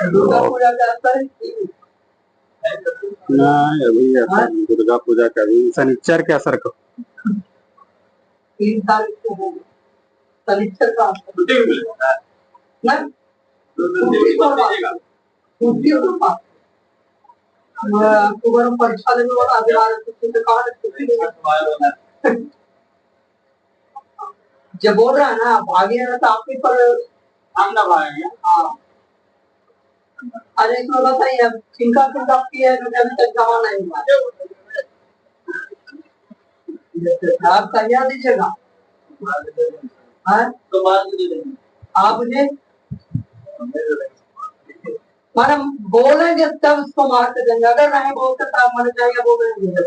दुर्गा पूजा का असर नहीं अभी ऐसा नहीं, दुर्गा पूजा का भी शनिचर के असर को 3 तारीख को होगा शनिचर का ना छुट्टी होगा अक्टूबर में परीक्षा लेने वाला अभी आ रहा है कहाँ छुट्टी देगा जब बोल रहा है ना भागे ना तो आपके पर हम ना भागेंगे हाँ अरे इसमें बताइए चिंता चिंता की है मुझे अभी तक जमा नहीं हुआ आप तैयार दीजिएगा तो बाद में दे देंगे आप मुझे मैडम बोलेंगे तब उसको मार के देंगे अगर नहीं बोलते तो आप मैंने चाहिए बोलेंगे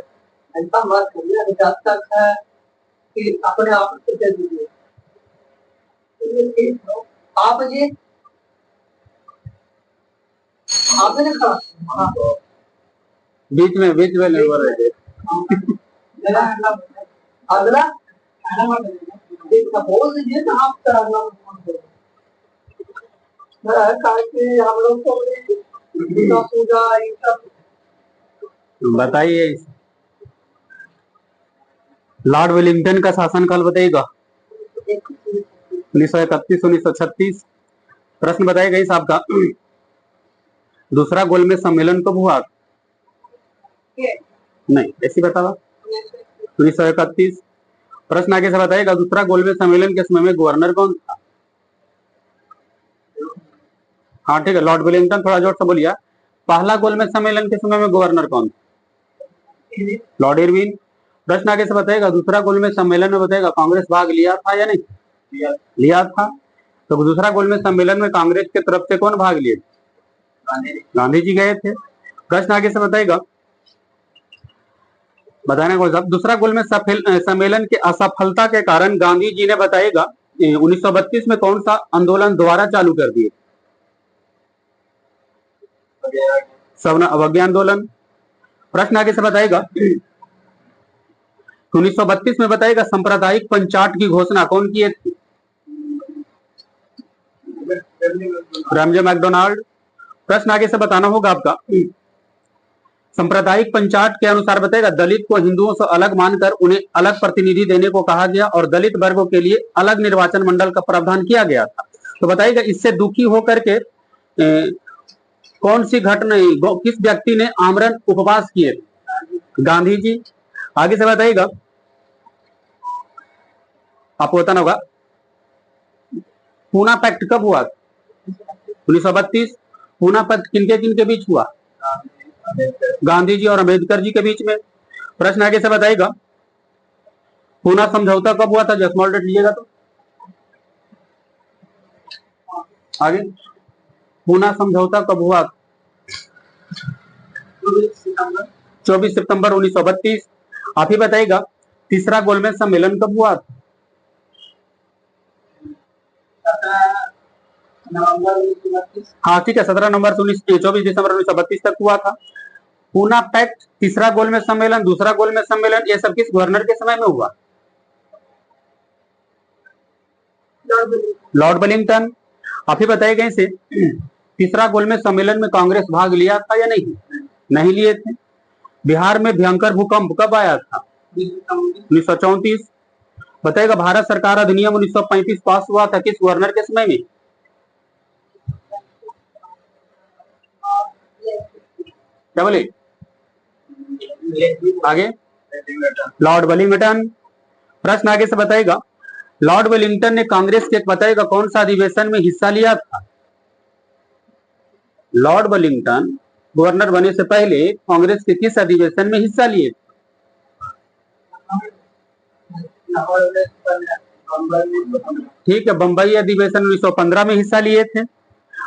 ऐसा मत करिए जब तक है कि अपने आप से दे दीजिए आप जी आपने कहा बीच में लेबर है अगला बोल दीजिए तो आप अगला हम लोग को पूजा ये सब बताइए। लॉर्ड वेलिंगटन का शासनकाल बताइएगा 1931 1936। प्रश्न बताइएगा इस आपका दूसरा गोलमेज सम्मेलन कब हुआ? नहीं ऐसी बतावा 1931। प्रश्न आगे से बताइएगा दूसरा गोलमेज सम्मेलन के समय में गवर्नर कौन था? हाँ ठीक है लॉर्ड वेलिंगटन, थोड़ा जोर से बोलिए। पहला गोलमेज सम्मेलन के समय में गवर्नर कौन था? Lord Irwin. प्रश्न आगे से बताएगा दूसरा गोलमेज सम्मेलन में बताएगा कांग्रेस भाग लिया था या नहीं? लिया था। तो दूसरा गोलमेज सम्मेलन में कांग्रेस के तरफ से कौन भाग लिए? गांधी जी गए थे। प्रश्न आगे से बताएगा बताने को सब दूसरा गोलमेज सम्मेलन के असफलता के कारण गांधी जी ने बताएगा 1932 में कौन सा आंदोलन दोबारा चालू कर दिए? सवर्ण अवज्ञा आंदोलन। प्रश्न आगे से बताएगा 1932 में बताएगा सांप्रदायिक पंचायत की घोषणा कौन किए थे? Ramsay MacDonald. प्रश्न आगे से बताना होगा आपका सांप्रदायिक पंचायत के अनुसार बताएगा दलित को हिंदुओं से अलग मानकर उन्हें अलग प्रतिनिधि देने को कहा गया और दलित वर्गों के लिए अलग निर्वाचन मंडल का प्रावधान किया गया था। तो बताइएगा इससे दुखी होकर के कौन सी घटना किस व्यक्ति ने आमरण उपवास किए? गांधी जी। आगे से बताइएगा आपको बताना होगा पूना पैक्ट कब हुआ? 1932। पूना पैक्ट किनके किनके बीच हुआ? गांधी जी और अम्बेडकर जी के बीच में। प्रश्न आगे से बताइएगा पूना समझौता कब हुआ था? स्मॉल डेट लीजिएगा तो आगे पूना समझौता कब हुआ? 24 सितंबर 1932। आप ही बताइएगा तीसरा गोलमेज सम्मेलन कब हुआ? हाँ ठीक है 17 नवंबर 24 दिसंबर 1932 तक हुआ था। पूना पैक्ट, तीसरा गोलमेज सम्मेलन, दूसरा गोलमेज सम्मेलन, ये सब किस गवर्नर के समय में हुआ? Lord Wellington. आप ही बताइएगा इसे तीसरा गोलमेज सम्मेलन में कांग्रेस भाग लिया था या नहीं? नहीं लिए थे। बिहार में भयंकर भूकंप कब आया था? 1934। बताइएगा भारत सरकार अधिनियम 1935 पास हुआ था किस गवर्नर के समय में? क्या बोले? आगे लॉर्ड वेलिंगटन। प्रश्न आगे से बताएगा लॉर्ड वेलिंगटन ने कांग्रेस के बताएगा कौन सा अधिवेशन में हिस्सा लिया था? लॉर्ड वेलिंगटन गवर्नर बने से पहले कांग्रेस के किस अधिवेशन में हिस्सा लिए? ठीक है बंबई अधिवेशन 1915 में हिस्सा लिए थे।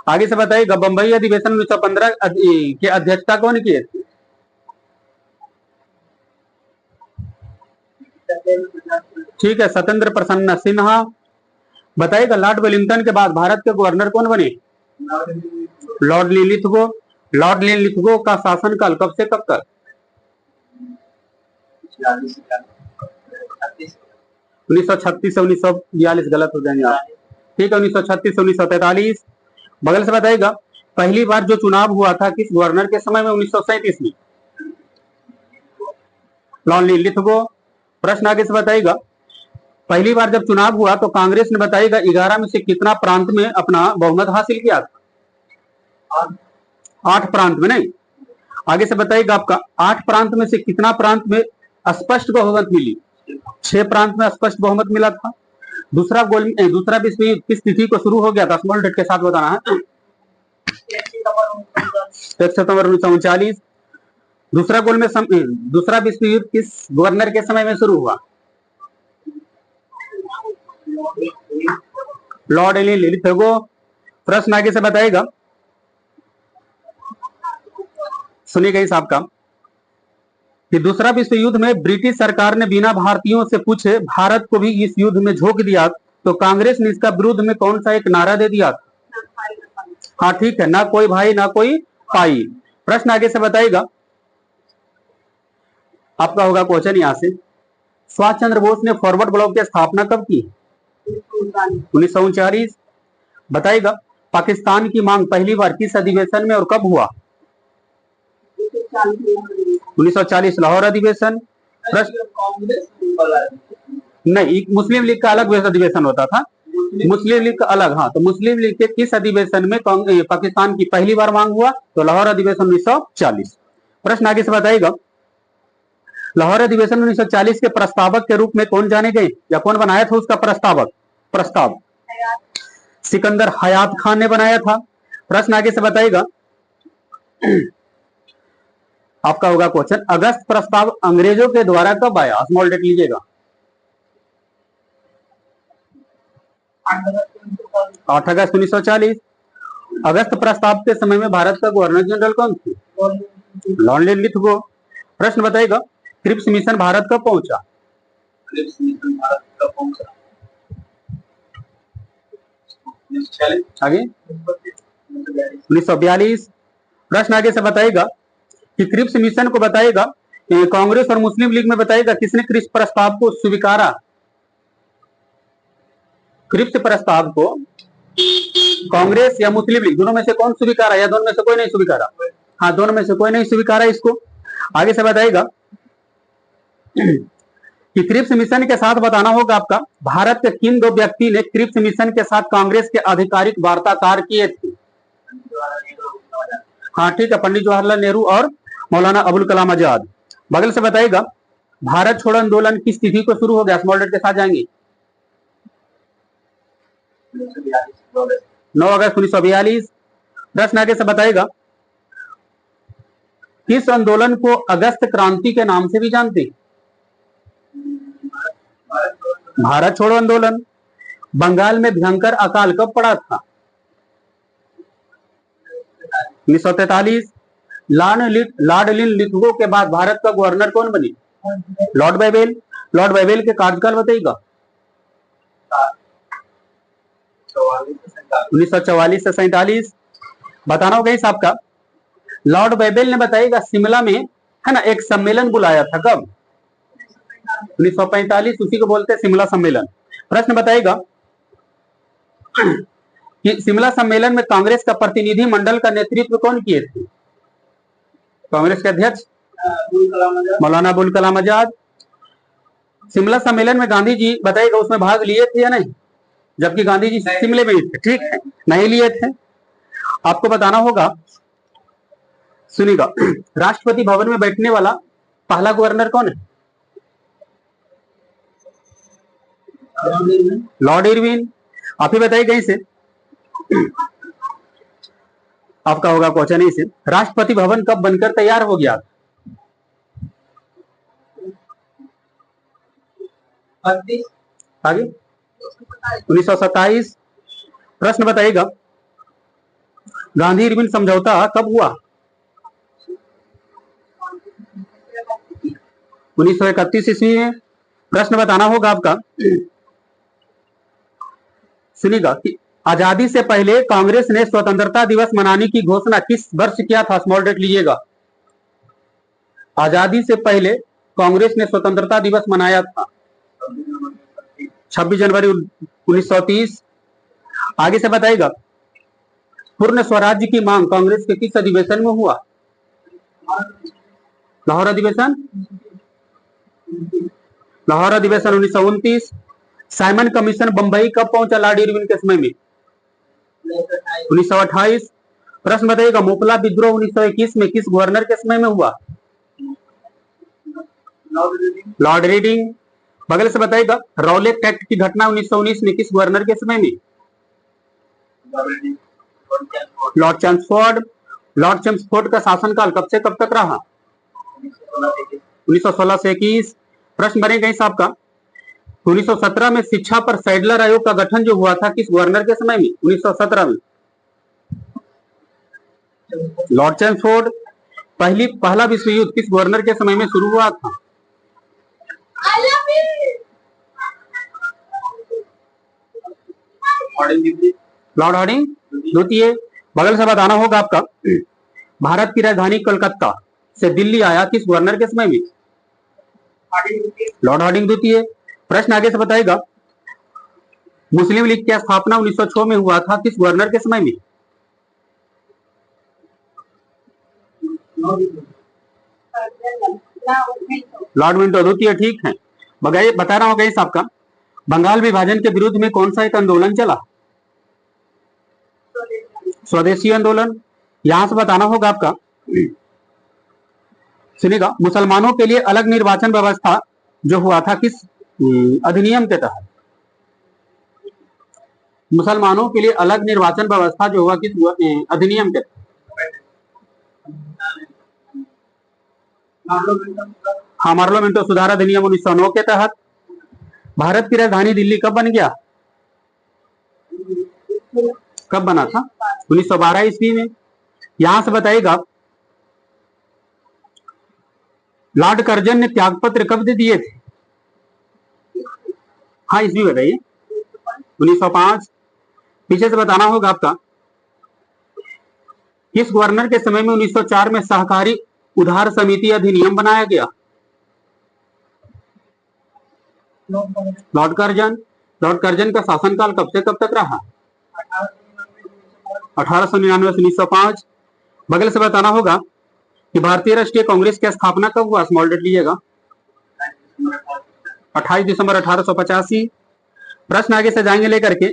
आगे से बताइएगा बंबई अधिवेशन 1915 की अध्यक्षता कौन किए थे? ठीक है सत्येंद्र प्रसन्न सिन्हा। बताइएगा लॉर्ड वेलिंगटन के बाद भारत के गवर्नर कौन बने? लॉर्ड लिलिथगो। लॉर्ड लिलिथगो का शासनकाल कब से कब तक? 1936 से 1942। गलत हो जाएंगे आप। ठीक है 1936 से 1943। बगल से बताइएगा पहली बार जो चुनाव हुआ था किस गवर्नर के समय में? 1937 में। Lord Lithgow. प्रश्न आगे से बताइएगा, पहली बार जब चुनाव हुआ तो कांग्रेस ने बताइएगा 11 में से कितना प्रांत में अपना बहुमत हासिल किया था? 8 प्रांत में। नहीं, आगे से बताइएगा आपका 8 प्रांत में से कितना प्रांत में स्पष्ट बहुमत मिली? 6 प्रांत में स्पष्ट बहुमत मिला था। दूसरा विश्व युद्ध किस तिथि को शुरू हो गया था? स्मॉल डेट के साथ बताना है। 1 सितंबर 1939। दूसरा विश्व युद्ध किस गवर्नर के समय में शुरू हुआ? Lord Lithgow. प्रश्न आगे से बताएगा, सुनिएगा इस आपका कि दूसरा विश्व युद्ध में ब्रिटिश सरकार ने बिना भारतीयों से पूछे भारत को भी इस युद्ध में झोंक दिया, तो कांग्रेस ने इसका विरुद्ध में कौन सा एक नारा दे दिया? हाँ ठीक है, ना कोई भाई ना कोई पाई। प्रश्न आगे से बताएगा, आपका होगा क्वेश्चन यहां से, सुभाष चंद्र बोस ने फॉरवर्ड ब्लॉक की स्थापना कब की? 1939। बताइएगा, पाकिस्तान की मांग पहली बार किस अधिवेशन में और कब हुआ? 1940 लाहौर अधिवेशन। नहीं, मुस्लिम लीग का अलग अधिवेशन होता था, मुस्लिम लीग का अलग। हाँ, तो मुस्लिम लीग के किस अधिवेशन में पाकिस्तान की पहली बार मांग हुआ? तो लाहौर अधिवेशन 1940। प्रश्न आगे से बताइएगा, लाहौर अधिवेशन 1940 के प्रस्तावक के रूप में कौन जाने गए या कौन बनाया था उसका प्रस्ताव? सिकंदर हयात खान ने बनाया था। प्रश्न आगे से बताइएगा, आपका होगा क्वेश्चन, अगस्त प्रस्ताव अंग्रेजों के द्वारा कब आया? स्मॉल डेट लीजिएगा। 8 अगस्त 1940। अगस्त प्रस्ताव के समय में भारत का गवर्नर जनरल कौन थे? Lord Lithgow. प्रश्न बताइएगा, क्रिप्स मिशन भारत कब पहुंचा? आगे 1942। प्रश्न आगे से बताइएगा कि क्रिप्स मिशन को बताइएगा कांग्रेस और मुस्लिम लीग में बताइएगा किसने क्रिप्स प्रस्ताव को स्वीकारा? क्रिप्स प्रस्ताव को कांग्रेस या मुस्लिम लीग दोनों में से कौन स्वीकारा या दोनों में से कोई नहीं स्वीकारा? हाँ, दोनों में से कोई नहीं स्वीकारा इसको। आगे से बताइएगा कि क्रिप्स मिशन के साथ बताना होगा आपका, भारत के किन 2 व्यक्ति ने क्रिप्स मिशन के साथ कांग्रेस के आधिकारिक वार्ताकार किए थे? हाँ ठीक है, पंडित जवाहरलाल नेहरू और मौलाना अबुल कलाम आजाद। बगल से बताइएगा, भारत छोड़ो आंदोलन किस तिथि को शुरू हो गया? स्मॉल डेट के साथ जाएंगे। 9 अगस्त 1942। प्रश्न आगे से बताइएगा, किस आंदोलन को अगस्त क्रांति के नाम से भी जानते? भारत छोड़ो आंदोलन। बंगाल में भयंकर अकाल कब पड़ा था? 1943। लॉर्ड लिथगो के बाद भारत का गवर्नर कौन बने? Lord Wavell. लॉर्ड वेवेल के कार्यकाल बताइएगा। 1944 से 47। बताना होगा इस आपका, लॉर्ड वेवेल ने बताइएगा शिमला में है ना एक सम्मेलन बुलाया था, कब? 1945। उसी को बोलते हैं शिमला सम्मेलन। प्रश्न बताइएगा कि शिमला सम्मेलन में कांग्रेस का प्रतिनिधि मंडल का नेतृत्व कौन किए थे? कांग्रेस के अध्यक्ष मौलाना अबुल कलाम आजाद। शिमला सम्मेलन में गांधी जी बताइएगा उसमें भाग लिए थे या नहीं? जबकि गांधी जी शिमले में थे, ठीक है, नहीं लिए थे। आपको बताना होगा, सुनिएगा, राष्ट्रपति भवन में बैठने वाला पहला गवर्नर कौन है? Lord Irwin. आप ही बताइएगा इसे, आपका होगा क्वेश्चन इसे, राष्ट्रपति भवन कब बनकर तैयार हो गया? आगे 1927। प्रश्न बताइएगा, गांधी इरविन समझौता कब हुआ? 1931 ईस्वी में। प्रश्न बताना होगा आपका, सुनिएगा कि आजादी से पहले कांग्रेस ने स्वतंत्रता दिवस मनाने की घोषणा किस वर्ष किया था? स्मॉल डेट लीजिएगा। आजादी से पहले कांग्रेस ने स्वतंत्रता दिवस मनाया था 26 जनवरी 1930। आगे से बताइएगा, पूर्ण स्वराज्य की मांग कांग्रेस के किस अधिवेशन में हुआ? लाहौर अधिवेशन। लाहौर अधिवेशन 1929। साइमन कमीशन बंबई कब पहुंचा लॉर्ड इरविन के समय में? 1928। प्रश्न बताइएगा, मोपला विद्रोह 1921 में किस गवर्नर के समय में हुआ? Lord reading. बगल से बताइएगा, रॉलेट एक्ट की घटना 1919 में किस गवर्नर के समय में? Lord Chelmsford. लॉर्ड चैम्सफोर्ड का शासनकाल कब से कब तक रहा? 1916 से 21। प्रश्न बनेगा इस आपका, 1917 में शिक्षा पर सैडलर आयोग का गठन जो हुआ था किस गवर्नर के समय में? 1917 में लॉर्ड चैम्सफोर्ड। पहला विश्व युद्ध किस गवर्नर के समय में शुरू हुआ था? लॉर्ड हार्डिंग द्वितीय। बगल से बताना होगा आपका, भारत की राजधानी कोलकाता से दिल्ली आया किस गवर्नर के समय में? लॉर्ड हार्डिंग द्वितीय। प्रश्न आगे से बताएगा, मुस्लिम लीग की स्थापना 1906 में हुआ था किस गवर्नर के समय में? लॉर्ड मिंटो द्वितीय। ठीक है, बता रहा होगा इस आपका, बंगाल विभाजन के विरुद्ध में कौन सा एक आंदोलन चला? स्वदेशी आंदोलन। यहां से बताना होगा आपका, सुनिएगा, मुसलमानों के लिए अलग निर्वाचन व्यवस्था जो हुआ था किस अधिनियम के तहत? मुसलमानों के लिए अलग निर्वाचन व्यवस्था जो हुआ किस अधिनियम के तहत? हाँ, पार्लियामेंट सुधार अधिनियम 1909 के तहत। भारत की राजधानी दिल्ली कब बन गया? कब बना था? 1912 ईस्वी में। यहां से बताइएगा, लॉर्ड कर्जन ने त्यागपत्र कब दे दिए थे? हाँ, ईस्वी बताइए। 1905। पीछे से बताना होगा आपका, किस गवर्नर के समय में 1904 में सहकारी उधार समिति अधिनियम बनाया गया? Lord Curzon. लॉर्ड कर्जन का शासनकाल कब से कब तक रहा? 1899 से 1905। बगल से बताना होगा कि भारतीय राष्ट्रीय कांग्रेस की स्थापना कब हुआ? स्मॉल डेट लीजिएगा। 28 दिसंबर 1885। प्रश्न आगे से जाएंगे लेकर के,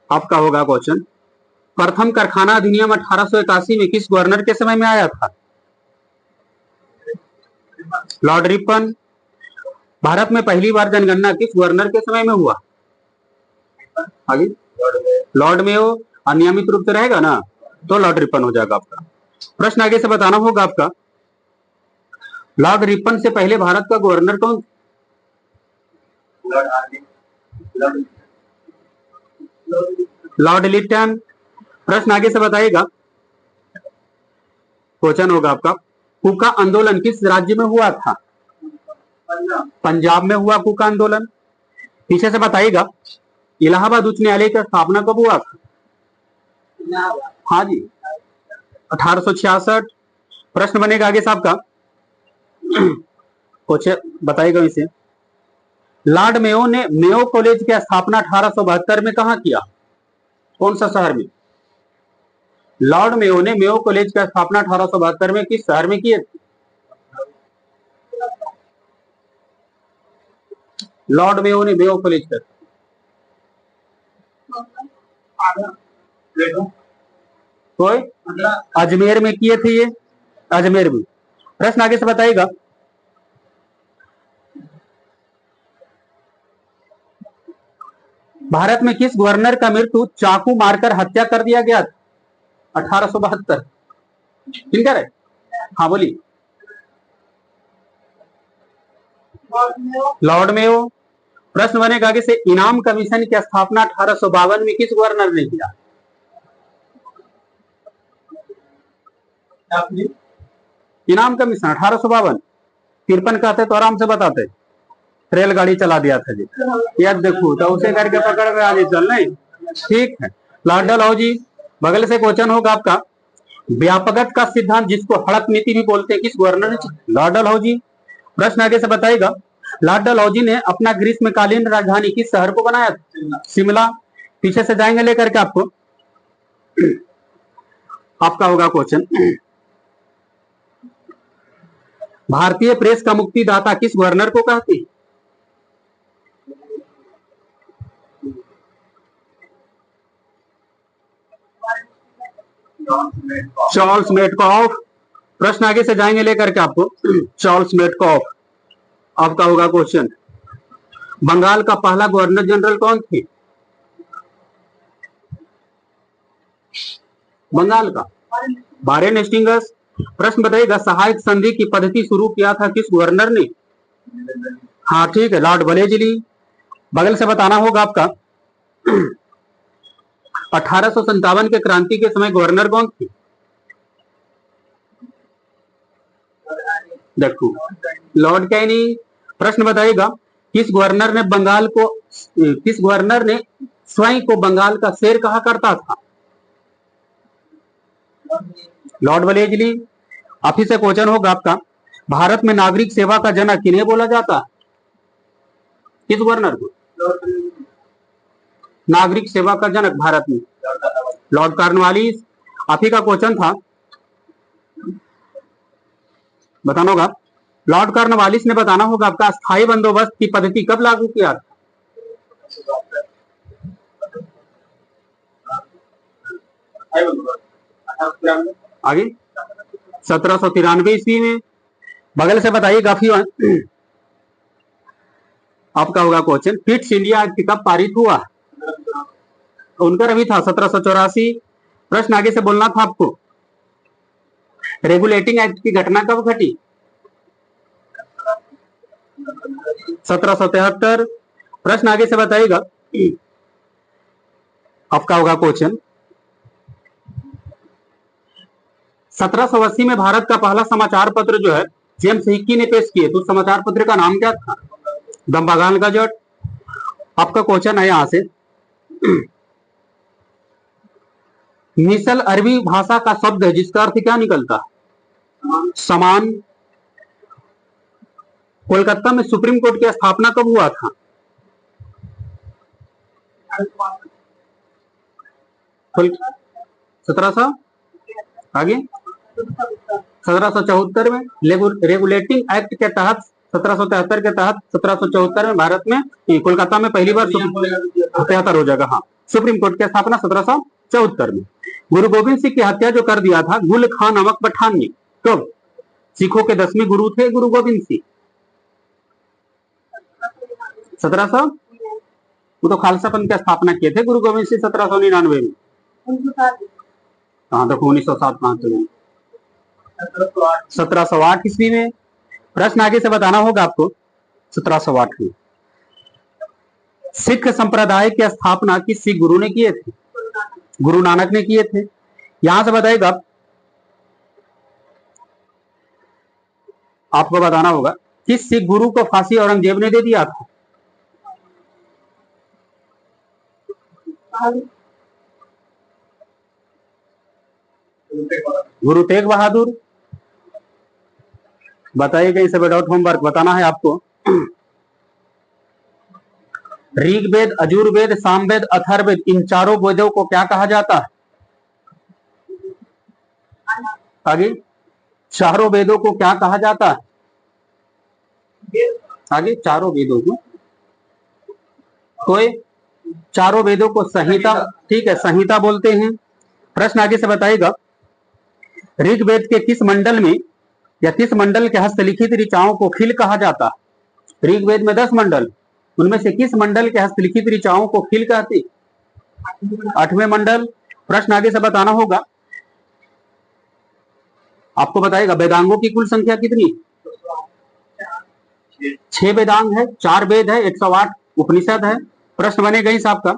आपका होगा क्वेश्चन, प्रथम कारखाना अधिनियम 1881 में किस गवर्नर के समय में आया था? Lord Ripon. भारत में पहली बार जनगणना किस गवर्नर के समय में हुआ? आगे लॉर्ड मेयो। अनियमित रूप से रहेगा ना तो लॉर्ड रिपन हो जाएगा आपका। प्रश्न आगे से बताना होगा आपका, लॉर्ड रिपन से पहले भारत का गवर्नर कौन? लॉर्ड लिटन। प्रश्न आगे से बताइएगा, क्वेश्चन होगा आपका, कुका आंदोलन किस राज्य में हुआ था? पंजाब में हुआ कुका आंदोलन। पीछे से बताइएगा, इलाहाबाद उच्च न्यायालय की स्थापना कब हुआ था? हाँ जी, 1866। प्रश्न बनेगा आगे से आपका, क्वेश्चन बताइएगा इसे, लॉर्ड मेयो ने मेयो कॉलेज की स्थापना 1872 में कहां किया? कौन सा शहर में? लॉर्ड मेयो ने मेयो कॉलेज की स्थापना 1872 में किस शहर में की? लॉर्ड मेयो ने मेयो कॉलेज का कोई अजमेर में किए थे, ये अजमेर में। प्रश्न आगे से बताइएगा, भारत में किस गवर्नर का मृत्यु चाकू मारकर हत्या कर दिया गया था? 1872। किनकर है? हाँ बोलिए। Lord Mayo. प्रश्न बनेगा आगे से, इनाम कमीशन की स्थापना 1852 में किस गवर्नर ने किया? इनाम कमीशन 1852। 53 कहते तो आराम से बताते, रेलगाड़ी चला दिया था जी, याद देखो तो उसे करके पकड़ में आगे चल नहीं। ठीक है, लॉर्ड डलहौजी। बगल से क्वेश्चन होगा आपका, व्यापकत का सिद्धांत जिसको हड़प नीति भी बोलते हैं किस गवर्नर ने? लॉर्ड डलहौजी। प्रश्न आगे से बताएगा, लॉर्ड डलहौजी ने अपना ग्रीष्मकालीन राजधानी किस शहर को बनाया था? शिमला। पीछे से जाएंगे लेकर के आपको। आपका होगा क्वेश्चन, भारतीय प्रेस का मुक्तिदाता किस गवर्नर को कहते हैं? Charles Metcalfe. प्रश्न आगे से जाएंगे लेकर के आपको। Charles Metcalfe. आपका होगा क्वेश्चन, बंगाल का पहला गवर्नर जनरल कौन थे? बंगाल का वारेन हेस्टिंग्स। प्रश्न बताइएगा, सहायक संधि की पद्धति शुरू किया था किस गवर्नर ने? हाँ ठीक है, लॉर्ड वेलेस्ली। बगल से बताना होगा आपका, 1857 के क्रांति के समय गवर्नर कौन थे? देखो, लॉर्ड कैनिंग। प्रश्न बताइएगा, किस गवर्नर ने स्वयं को बंगाल का शेर कहा करता था? Lord Wellesley. ऑफिस से क्वेश्चन होगा आपका, भारत में नागरिक सेवा का जनक किन्हें बोला जाता है? किस गवर्नर को? नागरिक सेवा का जनक भारत में लॉर्ड कॉर्नवालिस। आप ही का क्वेश्चन था, बताना होगा, लॉर्ड कॉर्नवालिस ने बताना होगा आपका, स्थायी बंदोबस्त की पद्धति कब लागू किया था? आगे 1793 ईस्वी में। बगल से बताइएगा, आपका होगा क्वेश्चन, फिट्स इंडिया एक्ट कब पारित हुआ? उनका अभी था 1784। प्रश्न आगे से बोलना था आपको, रेगुलेटिंग एक्ट की घटना कब घटी? 1773। प्रश्न आगे से बताइएगा, आपका होगा क्वेश्चन, 1780 में भारत का पहला समाचार पत्र जो है जेम्स हिक्की ने पेश किए, तो उस समाचार पत्र का नाम क्या था? The Bengal gazette. आपका क्वेश्चन है यहां से, मिसल अरबी भाषा का शब्द है जिसका अर्थ क्या निकलता? समान। कोलकाता में सुप्रीम कोर्ट की स्थापना कब हुआ था? 1700 आगे 1774 में। रेगुलेटिंग एक्ट के तहत 1773 के तहत 1774 में भारत में कोलकाता में पहली बार 73 हो जाएगा, हाँ, सुप्रीम कोर्ट की स्थापना 1774 में। गुरु गोविंद सिंह की हत्या जो कर दिया था गुल खान नमक पठान ने, कब? सिखों के 10वें गुरु थे गुरु गोविंद सिंह। 1700, वो तो खालसा पंथ की स्थापना किए थे गुरु गोविंद सिंह 1799 में। कहां तक 1907 कहां तक? 1708 ईस्वी में। प्रश्न आगे से बताना होगा आपको, 1708 में सिख संप्रदाय की स्थापना किस सिख गुरु ने किए थे? गुरु नानक ने किए थे। यहां से बताएगा, आपको बताना होगा, किस सिख गुरु को फांसी औरंगजेब ने दे दिया था? गुरु तेग बहादुर। बताइएगा, इसे विदाउट होमवर्क बताना है आपको। ऋग्वेद, अजुर्वेद, सामवेद, अथर्ववेद, इन चारों वेदों को क्या कहा जाता है? आगे, चारों वेदों को क्या कहा जाता है? आगे, चारों वेदों को, तो चारों वेदों को संहिता, ठीक है, संहिता बोलते हैं। प्रश्न आगे से बताइएगा, ऋग्वेद के किस मंडल में या किस मंडल के हस्तलिखित ऋचाओं को खिल कहा जाता? ऋग्वेद में 10 मंडल, उनमें से किस मंडल के हस्तलिखित ऋचाओं को खिल कहते? 8वें मंडल। प्रश्न आगे से बताना होगा, आपको बताएगा वेदांगों की कुल संख्या कितनी? 6 वेदांग है, 4 वेद है, 108 उपनिषद है। प्रश्न बनेगा इस आपका,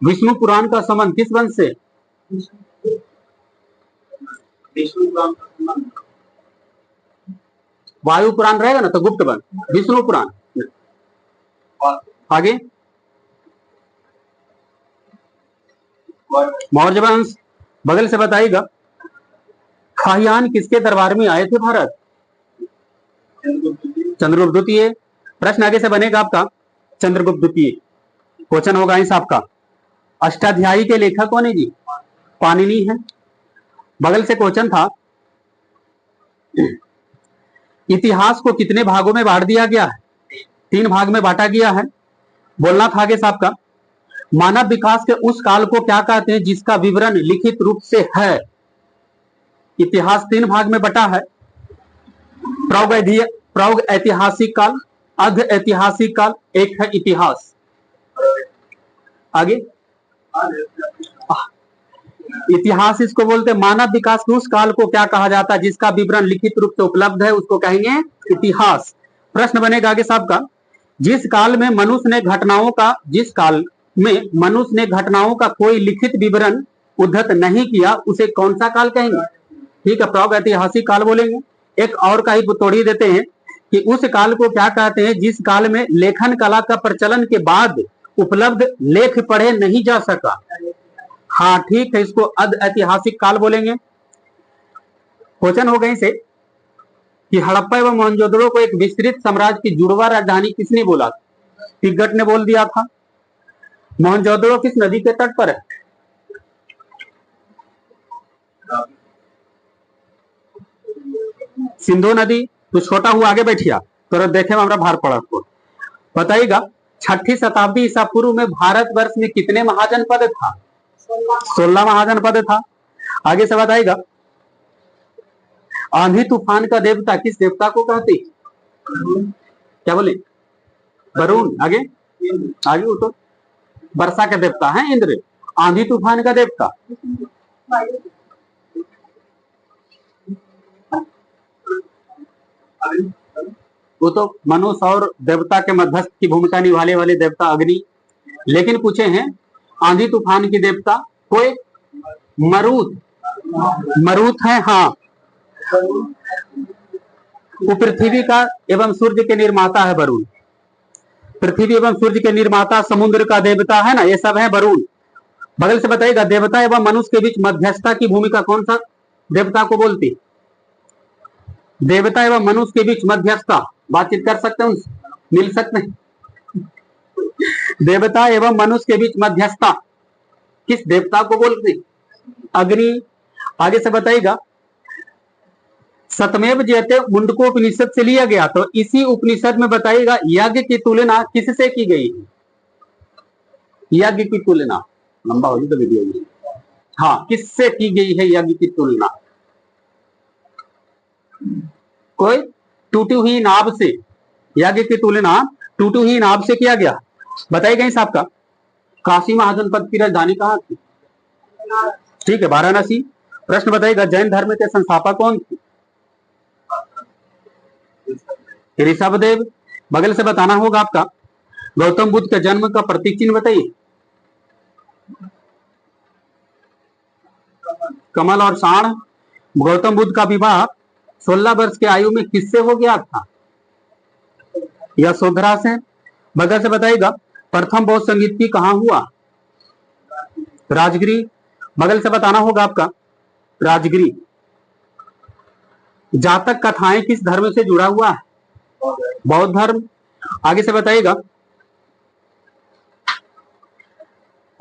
विष्णु पुराण का संबंध किस वंश से? विष्णु पुराण का संबंध, वायु पुराण रहेगा ना तो गुप्त वंश, विष्णु पुराण। आगे, मौर्य वंश। बगल से बताइएगा, खाहियान किसके दरबार में आए थे भारत? चंद्रगुप्त द्वितीय। प्रश्न आगे से बनेगा आपका, चंद्रगुप्त द्वितीय क्वेश्चन होगा इस आपका, अष्टाध्यायी के लेखक कौन है जी? पाणिनि है। बगल से क्वेश्चन था, इतिहास को कितने भागों में बांट दिया गया है? 3 भाग में बांटा गया है। बोलना था आगे साहब का, मानव विकास के उस काल को क्या कहते हैं जिसका विवरण लिखित रूप से है? इतिहास 3 भाग में बटा है, प्राग ऐतिहासिक काल, अर्ध ऐतिहासिक काल, एक है इतिहास। आगे इतिहास इसको बोलते हैं। मानव विकास के उस काल को क्या कहा जाता है जिसका विवरण लिखित रूप से उपलब्ध है, उसको कहेंगे इतिहास। प्रश्न बनेगा आगे साहब का, जिस काल में मनुष्य ने घटनाओं का कोई लिखित विवरण उद्धृत नहीं किया उसे कौन सा काल कहेंगे? ठीक है, प्राग ऐतिहासिक काल बोलेंगे। एक और का ही तोड़ी देते हैं कि उस काल को क्या कहते हैं जिस काल में लेखन कला का प्रचलन के बाद उपलब्ध लेख पढ़े नहीं जा सका। हाँ ठीक है, इसको अर्ध ऐतिहासिक काल बोलेंगे। क्वेश्चन हो गए से कि हड़प्पा एवं मोहनजोदड़ो को एक विस्तृत साम्राज्य की जुड़वा राजधानी किसने बोला? तिब्बत ने बोल दिया था। मोहनजोदड़ो किस नदी के तट पर है? सिंधु नदी। तो छोटा हुआ आगे बैठिया तो देखे में हमारा भार पड़ा को बताइएगा। 6ठी शताब्दी ईसा पूर्व में भारतवर्ष में कितने महाजनपद था? 16 महाजनपद था। आगे से बताइएगा, आंधी तूफान का देवता किस देवता को कहते? क्या बोले? वरुण। आगे आगे तो वर्षा के देवता है इंद्र। आंधी तूफान का देवता वो तो मनुष्य और देवता के मध्यस्थ की भूमिका निभाने वाले देवता अग्नि। लेकिन पूछे हैं आंधी तूफान की देवता कोई? मरुत है। हाँ, वो पृथ्वी का एवं सूर्य के निर्माता है वरुण। पृथ्वी एवं सूर्य के निर्माता, समुद्र का देवता है ना, ये सब है वरुण। बगल से बताइएगा, देवता एवं मनुष्य के बीच मध्यस्थता की भूमिका कौन सा देवता को बोलती? देवता एवं मनुष्य के बीच मध्यस्थता, बातचीत कर सकते हैं उनसे, मिल सकते हैं। देवता एवं मनुष्य के बीच मध्यस्थता किस देवता को बोलते? अग्नि। आगे से बताइएगा, सतमेव जयते मुंडकोपनिषद से लिया गया, तो इसी उपनिषद में बताइएगा यज्ञ की तुलना किससे की गई? यज्ञ की तुलना लंबा होगी तो वीडियो होगी। हाँ, किससे की गई है यज्ञ की तुलना? कोई टूटी हुई नाव से। यज्ञ की तुलना टूटी हुई नाव से किया गया। बताइएगा इस आपका काशी महाजनपद की राजधानी कहाँ थी? ठीक है, वाराणसी। प्रश्न बताइएगा, जैन धर्म के संस्थापक कौन थे? ऋषभदेव। बगल से बताना होगा आपका, गौतम बुद्ध के जन्म का प्रतीक चिन्ह बताइए। कमल और साण। गौतम बुद्ध का विवाह 16 वर्ष की आयु में किससे हो गया था? यशोधरा से। बगल से बताइएगा, प्रथम बौद्ध संगीत कहाँ हुआ? राजगिरी। बगल से बताना होगा आपका, राजगिरी। जातक कथाएं किस धर्म से जुड़ा हुआ है? बौद्ध धर्म। आगे से बताइएगा,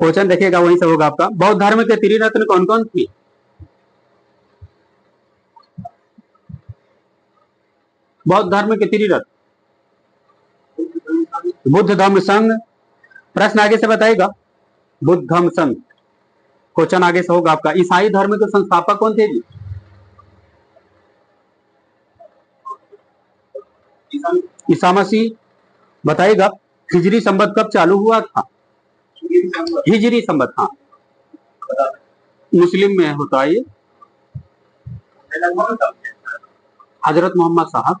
क्वेश्चन देखिएगा वहीं से होगा आपका, बौद्ध धर्म के त्रिरत्न कौन कौन थी? बौद्ध धर्म के त्रिरत्न बुद्ध धम्म संघ। प्रश्न आगे से बताइएगा, बुद्ध धम्म संघ। क्वेश्चन आगे से होगा आपका, ईसाई धर्म के संस्थापक कौन थे जी? ईसा मसीह। बताइएगा, हिजरी संबत कब चालू हुआ था? हिजरी संबत। हाँ, मुस्लिम में होता है ये। हजरत मोहम्मद साहब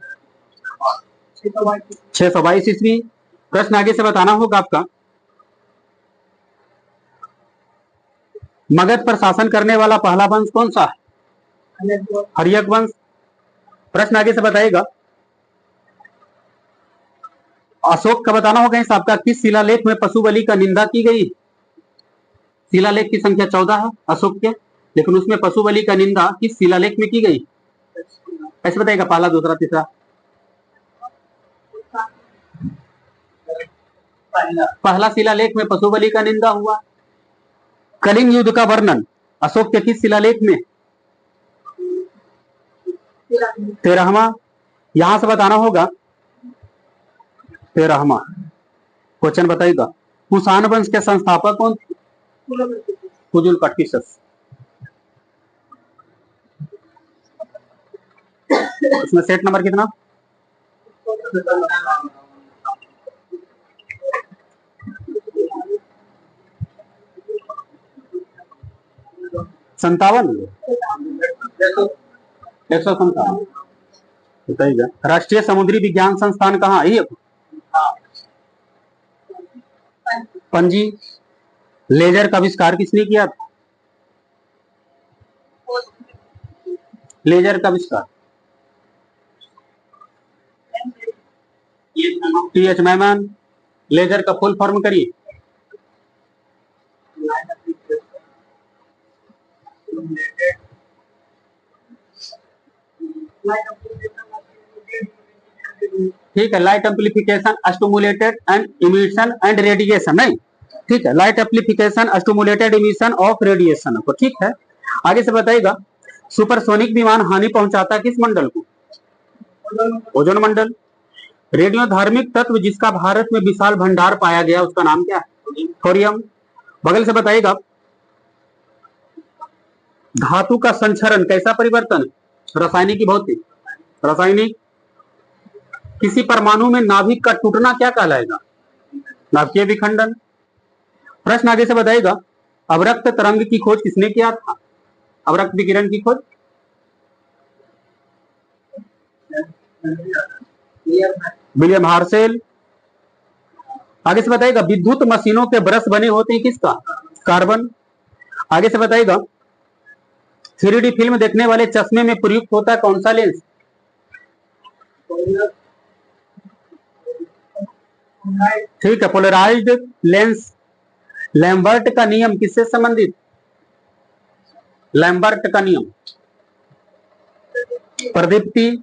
622 ईस्वी। प्रश्न आगे से बताना होगा आपका, मगध पर शासन करने वाला पहला वंश कौन सा है? हर्यक वंश। प्रश्न आगे से बताइएगा, अशोक का बताना होगा इस आपका, किस शिलालेख में पशु बलि का निंदा की गई? शिलालेख की संख्या 14 है अशोक के, लेकिन उसमें पशु बलि का निंदा किस शिलालेख में की गई? ऐसे बताइएगा, पहला, दूसरा, तीसरा। पहला शिलालेख में पशु बलि का निंदा हुआ। कलिंग युद्ध का वर्णन अशोक के किस शिलालेख में? 13वां। यहां से बताना होगा 13वां क्वेश्चन बताइएगा। कुषाण वंश के संस्थापक कौन थे? कुजुल कटकिसस। इसमें सेट नंबर कितना? 57। 157 बताइएगा। राष्ट्रीय समुद्री विज्ञान संस्थान कहाँ है? पणजी। लेजर का आविष्कार किसने किया था? लेजर का आविष्कार टी.एच. मैमन। लेजर का फुल फॉर्म करिए। ठीक है, light amplification, stimulated and emission and radiation. नहीं, ठीक है, light amplification, stimulated emission of radiation को। ठीक है, आगे से बताइएगा। सुपरसोनिक विमान हानि पहुंचाता किस मंडल को? ओजोन मंडल। रेडियो धार्मिक तत्व जिसका भारत में विशाल भंडार पाया गया उसका नाम क्या है? थोरियम। बगल से बताइएगा। धातु का संचरण कैसा परिवर्तन? रासायनिक भौतिक। रासायनिक। किसी परमाणु में नाभिक का टूटना क्या कहलाएगा? नाभिकीय विखंडन। प्रश्न आगे से बताइएगा। अवरक्त तरंग की खोज किसने किया था? अवरक्त विकिरण की खोज विलियम हार्शेल। आगे से बताइएगा। विद्युत मशीनों के ब्रश बने होते हैं किसका? कार्बन। आगे से बताइएगा। 3D फिल्म देखने वाले चश्मे में प्रयुक्त होता है कौन सा लेंस? ठीक है, पोलराइज्ड लेंस। लैम्बर्ट का नियम किससे संबंधित? लैम्बर्ट का नियम प्रदीप्ति।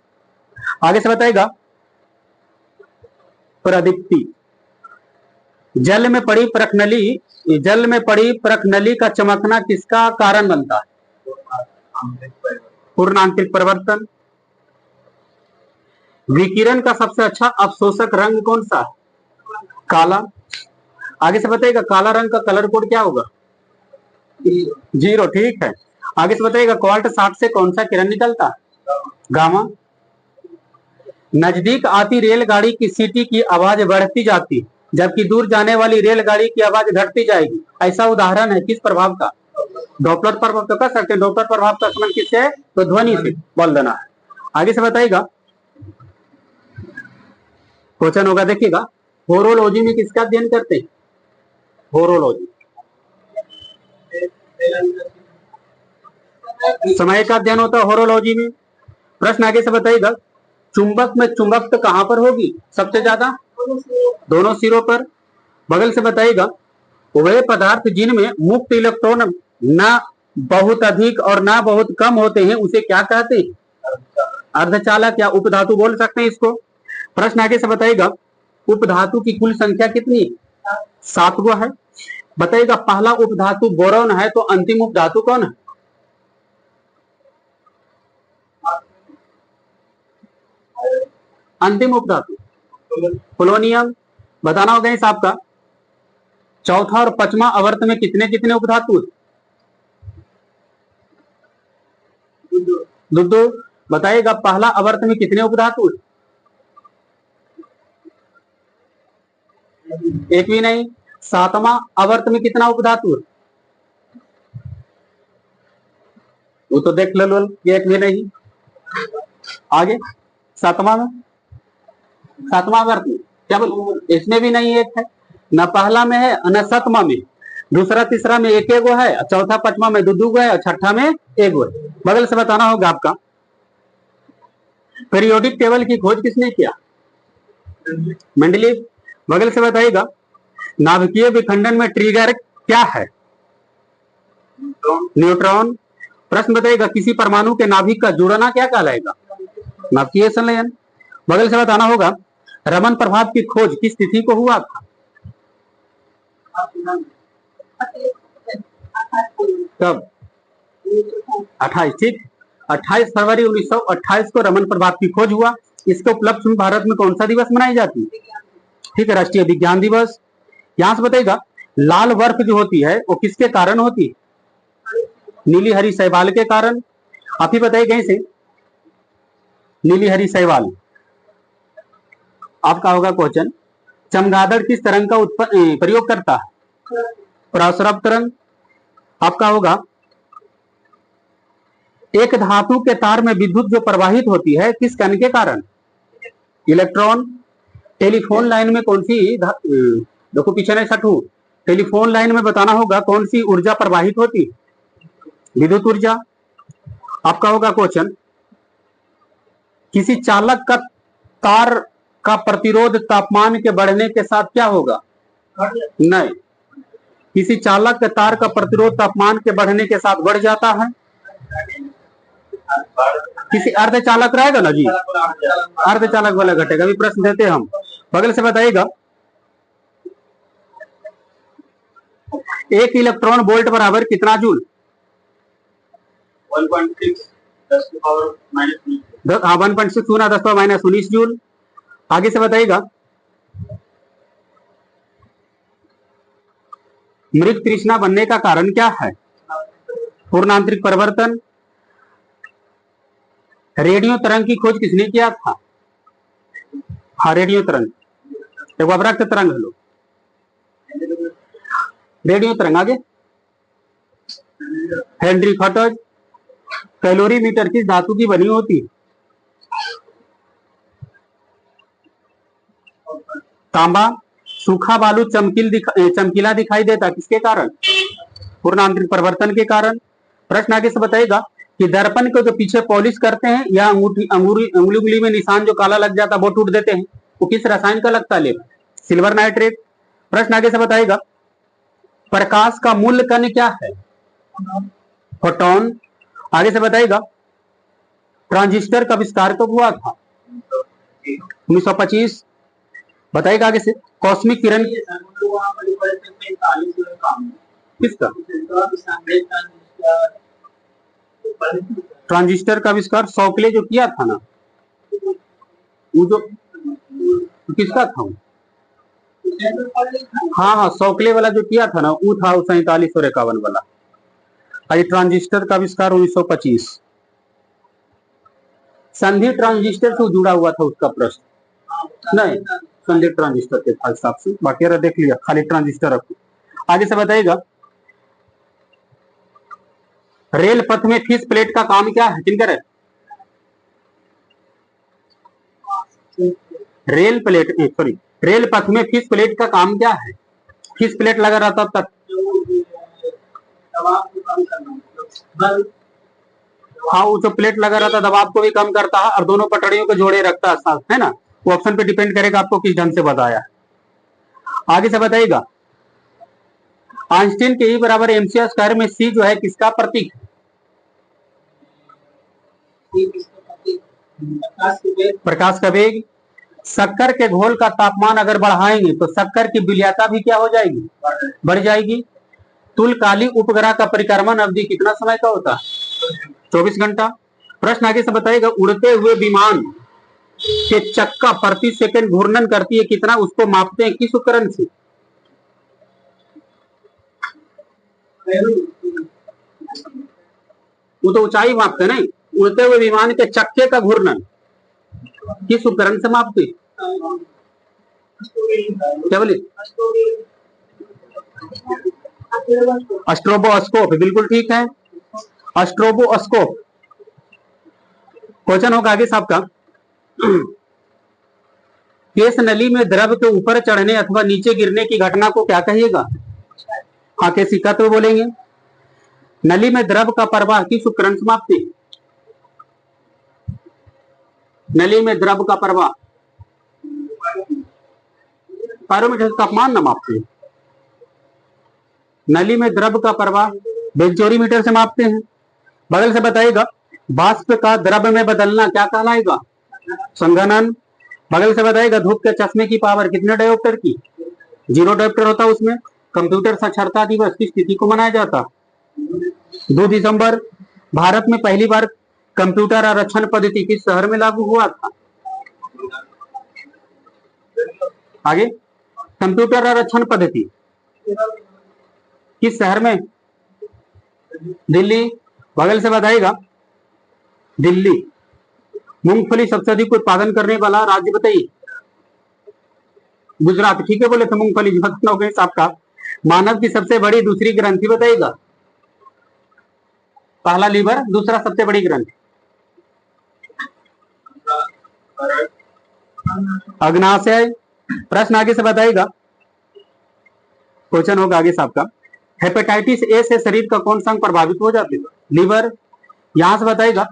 आगे से बताएगा। प्रदीप्ति। जल में पड़ी प्रखनली का चमकना किसका कारण बनता है? पूर्ण आंतरिक परिवर्तन। विकिरण का सबसे अच्छा अवशोषक रंग कौन सा है? काला। आगे से बताइएगा। काला रंग का कलर कोड क्या होगा? 0। ठीक है, आगे से बताइएगा। क्वार्ट 60 से कौन सा किरण निकलता है? गामा। नजदीक आती रेलगाड़ी की सीटी की आवाज बढ़ती जाती जबकि दूर जाने वाली रेलगाड़ी की आवाज घटती जाएगी। ऐसा उदाहरण है किस प्रभाव का? डॉपलर प्रभाव। तो कर सकते हैं डॉपलर प्रभाव का संबंध किससे है? तो ध्वनि से बोल देना है। आगे से बताइएगा। क्वेश्चन होगा, देखिएगा। होरोलॉजी में किसका अध्ययन करते हैं? होरोलॉजी समय का अध्ययन होता है होरोलॉजी में। प्रश्न आगे से बताइएगा। चुंबक में चुंबकत्व कहां पर होगी सबसे ज्यादा? दोनों सिरों पर। बगल से बताइएगा। वे पदार्थ जिनमें मुक्त इलेक्ट्रॉन ना बहुत अधिक और ना बहुत कम होते हैं उसे क्या कहते हैं? अर्धचालक या उपधातु बोल सकते हैं इसको। प्रश्न आगे से बताइएगा। उपधातु की कुल संख्या कितनी? 7 गो है। बताइएगा। पहला उपधातु बोरॉन है तो अंतिम उपधातु कौन है? अंतिम उपधातु पोलोनियम। बताना होगा इस आपका। चौथा और पांचवा आवर्त में कितने कितने उपधातु? दो। बताइएगा। पहला आवर्त में कितने उपधातु? एक भी नहीं। सातवां आवर्त में कितना उपधातु? वो तो देख लो, एक भी नहीं। आगे सातवां आवर्त में क्या बोल? इसमें भी नहीं एक है। न पहला में है न सातवां में। दूसरा तीसरा में एक गो है, चौथा पांचवा में दो गो है और छठा में एक गो है। बगल से बताना होगा आपका। पीरियोडिक टेबल की खोज किसने किया? मेंडलीव। बगल से बताइएगा। नाभिकीय विखंडन में ट्रिगर क्या है? न्यूट्रॉन। प्रश्न बताइएगा। किसी परमाणु के नाभिक का जुड़ना क्या कहलाएगा? नाभिकीय संलयन। बगल से बताना होगा। रमन प्रभाव की खोज किस तिथि को हुआ था? कब? 28, ठीक। 28 फरवरी 1928 को रमन प्रभात की खोज हुआ। इसके उपलक्ष्य में भारत में कौन सा दिवस मनाई जाती है? ठीक है, राष्ट्रीय विज्ञान दिवस। यहां से बताइएगा, लाल बर्फ जो होती है वो किसके कारण होती है? नीली हरी शैवाल के कारण। आप ही बताइए कहीं से, नीली हरी शैवाल। आपका होगा क्वेश्चन, चमगादड़ किस तरंग का प्रयोग करता है? पराशरभ तरंग। आपका होगा, एक धातु के तार में विद्युत जो प्रवाहित होती है किस कण के कारण? इलेक्ट्रॉन। टेलीफोन लाइन में कौन सी देखो पीछे नहीं सटू, टेलीफोन लाइन में बताना होगा कौन सी ऊर्जा प्रवाहित होती? विद्युत ऊर्जा। आपका होगा क्वेश्चन, किसी चालक का तार का प्रतिरोध तापमान के बढ़ने के साथ क्या होगा? नहीं, किसी चालक के तार का प्रतिरोध तापमान के बढ़ने के साथ बढ़ जाता है। किसी अर्धचालक रहेगा ना जी, अर्धचालक वाला घटेगा। अभी प्रश्न देते हैं हम, बगल से बताइएगा, एक इलेक्ट्रॉन वोल्ट बराबर कितना जूल? 1.6 गुना 10⁻⁻19 जूल। आगे से बताइएगा, मृग तृष्णा बनने का कारण क्या है? पूर्णांतरिक परिवर्तन। रेडियो तरंग की खोज किसने किया था? हाँ, रेडियो तरंग, एक अवरक्त तरंग लो, रेडियो तरंग। आगे, हेनरी खटोज। कैलोरीमीटर किस धातु की बनी होती? तांबा। सूखा बालू चमकीला दिखाई देता किसके कारण? पूर्णांतरिक परिवर्तन के कारण। प्रश्न आगे से बताएगा कि दर्पण को जो पीछे पॉलिश करते हैं या अंगुली में निशान जो काला लग जाता है वो टूट देते हैं, वो किस रसायन का लगता है? Silver nitrate. प्रश्न आगे से बताएगा, प्रकाश का मूल कण क्या है? फोटोन। आगे से बताएगा, ट्रांजिस्टर का आविष्कार कब हुआ था? 1925। बताएगा आगे से, कॉस्मिक किरण किसका? ट्रांजिस्टर का आविष्कार शॉकले जो किया था ना, वो जो किसका था? हाँ, शॉकले वाला जो किया था ना, वो था 47 और 51 वाला। अरे ट्रांजिस्टर का आविष्कार 1925। संधि ट्रांजिस्टर से जुड़ा हुआ था उसका प्रश्न नहीं, संधि ट्रांजिस्टर के था हिसाब से, बाकी देख लिया, खाली ट्रांजिस्टर रखो। आगे से बताइएगा, रेल पथ में फिश प्लेट का काम क्या है? किनकर है? रेल पथ में फिश प्लेट का काम क्या है? फिश प्लेट लगा रहता तब हाँ, वो जो प्लेट लगा रहता दबाव को भी कम करता है और दोनों पटरियों को जोड़े रखता है साथ, है ना। वो ऑप्शन पे डिपेंड करेगा आपको किस ढंग से बताया। आगे से बताइएगा, आइंस्टीन के E बराबर mc स्क्वायर में c जो है किसका प्रतीक है? प्रकाश का वेग। शक्कर के घोल का तापमान अगर बढ़ाएंगे तो शक्कर की विलयता भी क्या हो जाएगी? बढ़ जाएगी। तुलकाली उपग्रह का परिक्रमण अवधि कितना समय का होता है? 24 घंटा। प्रश्न आगे से बताइएगा, उड़ते हुए विमान के चक्का प्रति सेकंड घूर्णन करती है कितना, उसको मापते हैं किस उपकरण से? वो तो ऊंचाई मापते नहीं, उड़ते हुए विमान के चक्के का घूर्णन किस उपकरण से मापते? क्या बोले? स्ट्रोबोस्कोप, बिल्कुल ठीक है, स्ट्रोबोस्कोप। क्वेश्चन होगा आगे साहब का, केस नली में द्रव के ऊपर चढ़ने अथवा नीचे गिरने की घटना को क्या कहिएगा? हाँ, केशिका तो बोलेंगे। नली में द्रव का प्रवाह किस उपकरण से मापते? नली में द्रव का प्रवाह पायरोमीटर से तापमान न मापते। नली में द्रव का प्रवाह बेंचोरीमीटर से मापते हैं। बगल से बताइएगा, वाष्प का द्रव में बदलना क्या कहलाएगा? संघनन। बगल से बताइएगा, धूप के चश्मे की पावर कितने डायोप्टर की? 0 डायोप्टर होता है उसमें। कंप्यूटर साक्षरता दिवस किस तिथि को मनाया जाता? 2 दिसंबर। भारत में पहली बार कंप्यूटर आरक्षण पद्धति किस शहर में लागू हुआ था? आगे, कंप्यूटर आरक्षण पद्धति किस शहर में? दिल्ली। बगल से बताइएगा, दिल्ली। मूंगफली सबसे अधिक उत्पादन करने वाला राज्य बताइए। गुजरात, ठीक है बोले तो मूंगफली जो आपका। मानव की सबसे बड़ी दूसरी ग्रंथि बताइएगा। पहला लीवर, दूसरा सबसे बड़ी ग्रंथि अग्नाशय। प्रश्न आगे से बताइएगा, क्वेश्चन होगा आगे से आपका। हेपेटाइटिस ए से शरीर का कौन सा अंग प्रभावित हो जाता है? लीवर। यहां से बताइएगा,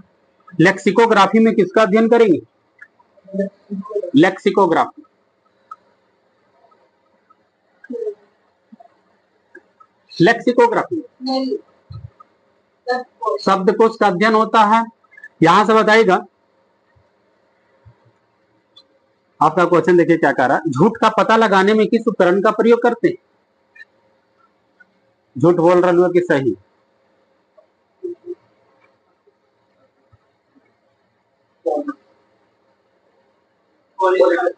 लेक्सिकोग्राफी में किसका अध्ययन करेंगे? लेक्सिकोग्राफी। लेक्सिकोग्राफी शब्दकोश का अध्ययन होता है। यहां से बताइएगा, आपका क्वेश्चन देखिए क्या कह रहा है। झूठ का पता लगाने में किस उपकरण का प्रयोग करते हैं? झूठ बोल रहा हूं कि सही?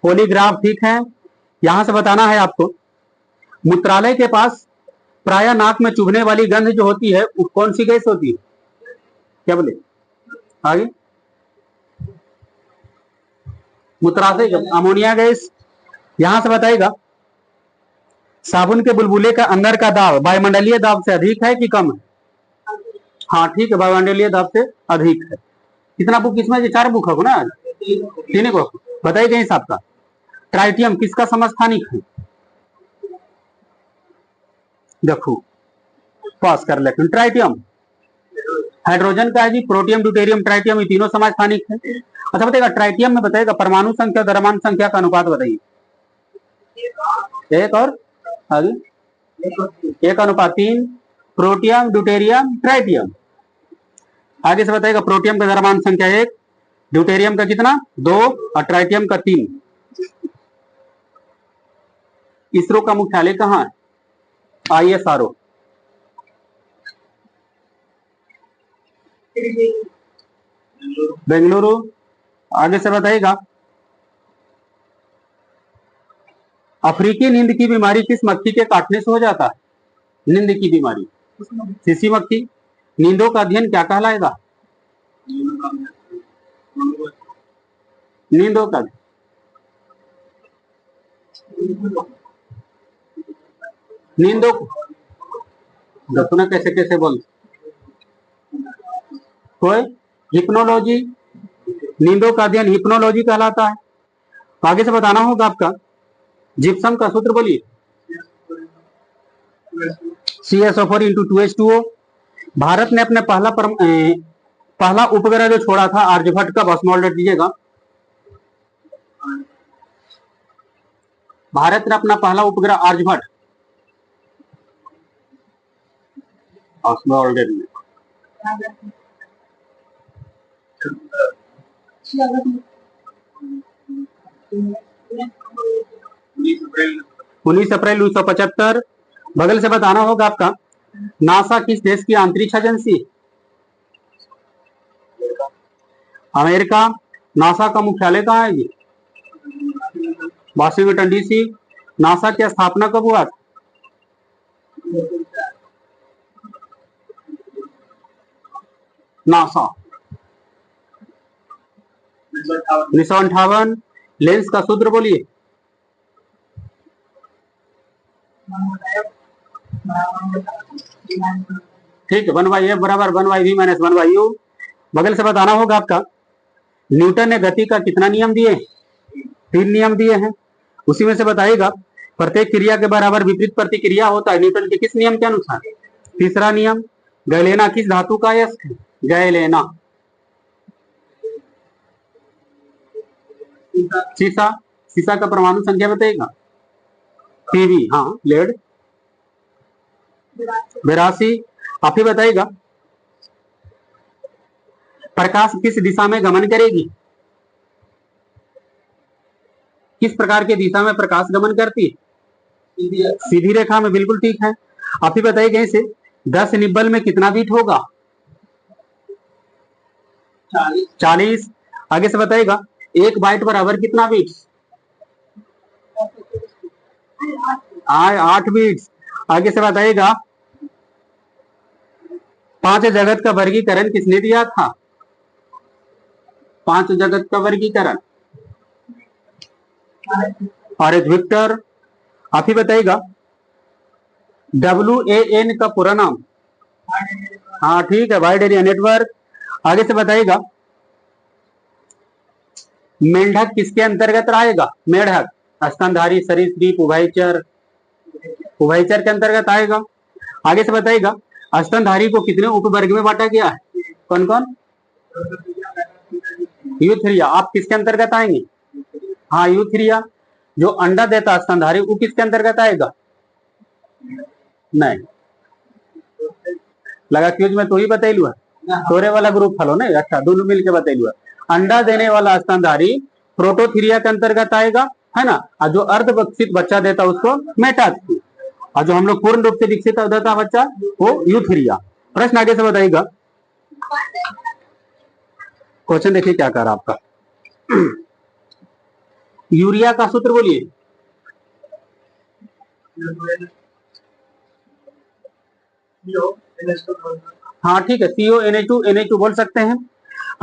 पॉलीग्राफ, ठीक है। यहां से बताना है आपको, मूत्रालय के पास प्राय नाक में चुभने वाली गंध जो होती है वो कौन सी गैस होती है? क्या बोले? आगे, मूत्राशय, अमोनिया गैस। यहां से बताएगा, साबुन के बुलबुले का अंदर का दाब वायुमंडलीय दाब से अधिक है कि कम है? हाँ ठीक है, वायुमंडलीय दाब से अधिक है। कितना बुक इसमें? 4 बुक है ना, 3 बुक बताइए कहीं हिसाब का। ट्राइटियम किसका समस्थानिक है? देखो पास कर लेकिन ट्राइटियम हाइड्रोजन का है जी। प्रोटियम, ड्यूटेरियम, ट्राइटियम ये तीनों समस्थानिक है। अच्छा बताइएगा, ट्राइटियम में बताइएगा परमाणु संख्या द्रव्यमान संख्या का अनुपात बताइए। 1 और आगे 1:3। Protium, deuterium, tritium. आगे से बताइएगा, प्रोटियम का द्रव्यमान संख्या 1, ड्यूटेरियम का कितना? 2 और ट्राइटियम का 3। इसरो का मुख्यालय कहाँ है? ISRO बेंगलुरु। आगे से बताइएगा, अफ्रीकी नींद की बीमारी किस मक्खी के काटने से हो जाता है? नींद की बीमारी सीसी मक्खी। नींदों का अध्ययन क्या कहलाएगा? नींदों का नींदों देखो ना कैसे कैसे बोल। कोई हिप्नोलॉजी, नींदों का अध्ययन हिप्नोलॉजी कहलाता है। तो आगे से बताना होगा आपका, जिप्सम का सूत्र बोलिए। CSO4 × 2H2O। भारत ने अपने पहला उपग्रह जो छोड़ा था आर्यभट्ट का, स्मॉल डेट दीजिएगा। भारत ने अपना पहला उपग्रह आर्यभट्ट स्मॉल डेट में 19 अप्रैल 1975। बगल से बताना होगा आपका, नासा किस देश की अंतरिक्ष एजेंसी? अमेरिका। नासा का मुख्यालय कहाँ है जी? Washington DC। नासा की स्थापना कब हुआ था? नासा 1958। लेंस का सूत्र बोलिए। ठीक है, 1/f बराबर 1/v - 1/u। बगल से बताना होगा आपका, न्यूटन ने गति का कितना नियम दिए? 3 नियम दिए हैं। उसी में से बताइएगा, प्रत्येक क्रिया के बराबर विपरीत प्रतिक्रिया होता है न्यूटन के किस नियम के अनुसार? तीसरा नियम। गैलेना किस धातु का अयस्क है? गैलेना सीसा। सीसा का परमाणु संख्या बताइएगा। Pb, हाँ लेड 82। आप ही बताइएगा, प्रकाश किस दिशा में गमन करेगी? किस प्रकार की दिशा में प्रकाश गमन करती है? सीधी रेखा में, बिल्कुल ठीक है। आप ही बताइए कहीं से, 10 निब्बल में कितना बीट होगा? 40। आगे से बताइएगा 1 बाइट बराबर कितना बीट्स? 8 बीट्स। आगे से बताइएगा 5 जगत का वर्गीकरण किसने दिया था? 5 जगत का वर्गीकरण आर.एच. विक्टर। आप ही बताइएगा WAN का पूरा नाम? हाँ ठीक है, वाइड एरिया नेटवर्क। आगे से बताइएगा मेंढक किसके अंतर्गत आएगा? मेंढक स्तनधारी, सरीसृप, उभयचर। उभयचर के अंतर्गत आएगा। आगे से बताइएगा स्तनधारी को कितने उपवर्ग में बांटा गया है? कौन कौन? यूथरिया। आप किसके अंतर्गत आएंगे? हाँ यूथरिया। जो अंडा देता स्तनधारी वो किसके अंतर्गत आएगा? नहीं लगा क्यूज में तो ही बतैलू है, तोरे वाला ग्रुप फलो नहीं। अच्छा दोनों मिलके बतैलू है। अंडा देने वाला स्तनधारी प्रोटोथीरिया के अंतर्गत आएगा, है ना। और जो अर्ध विकसित बच्चा देता उसको मेटाथीरिया, और जो हम लोग पूर्ण रूप से विकसित देता बच्चा वो यूथीरिया। प्रश्न आगे से बताइएगा। क्वेश्चन देखिए क्या कर रहा आपका। यूरिया का सूत्र बोलिए। हाँ ठीक है, CONH2 बोल सकते हैं।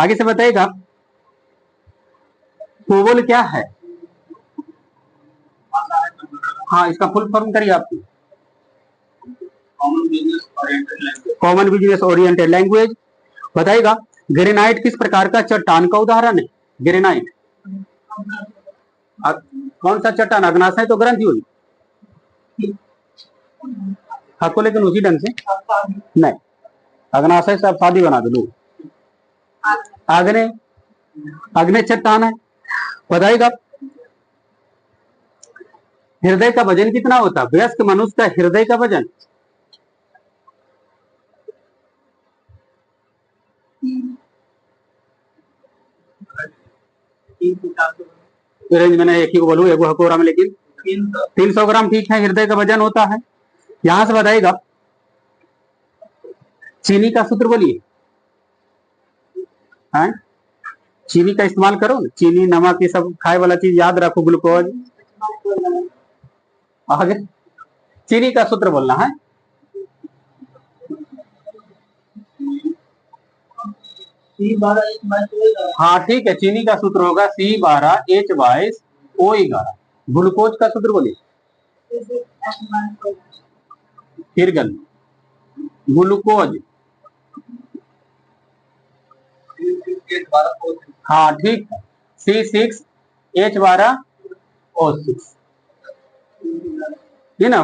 आगे से बताइएगा कोबोल क्या है? हाँ इसका फुल फॉर्म करिए आपकी। Common business oriented language. बताइएगा ग्रेनाइट किस प्रकार का चट्टान का उदाहरण है? ग्रेनाइट कौन सा चट्टान? अग्नाशय तो ग्रंथि हुई आपको, लेकिन उसी ढंग से नहीं। अग्नाशय से आप शादी बना दो। आग्नेय, आग्नेय चट्टान है। बताइएगा हृदय का वजन कितना होता है? वयस्क मनुष्य का हृदय का वजन? रेंज मैंने एक ही को बोलू, एक हकोरा में, लेकिन 300 ग्राम ठीक है, हृदय का वजन होता है। यहां से बताइएगा चीनी का सूत्र बोलिए। चीनी का इस्तेमाल करो, चीनी नमक ये सब खाए वाला चीज याद रखो, ग्लूकोज। आगे चीनी का सूत्र बोलना है। हाँ ठीक है, चीनी का सूत्र होगा C12H22O11। ग्लूकोज का सूत्र बोलिए। फिर गल ग्लूकोज। हाँ ठीक है, C6H12O6 ये ना।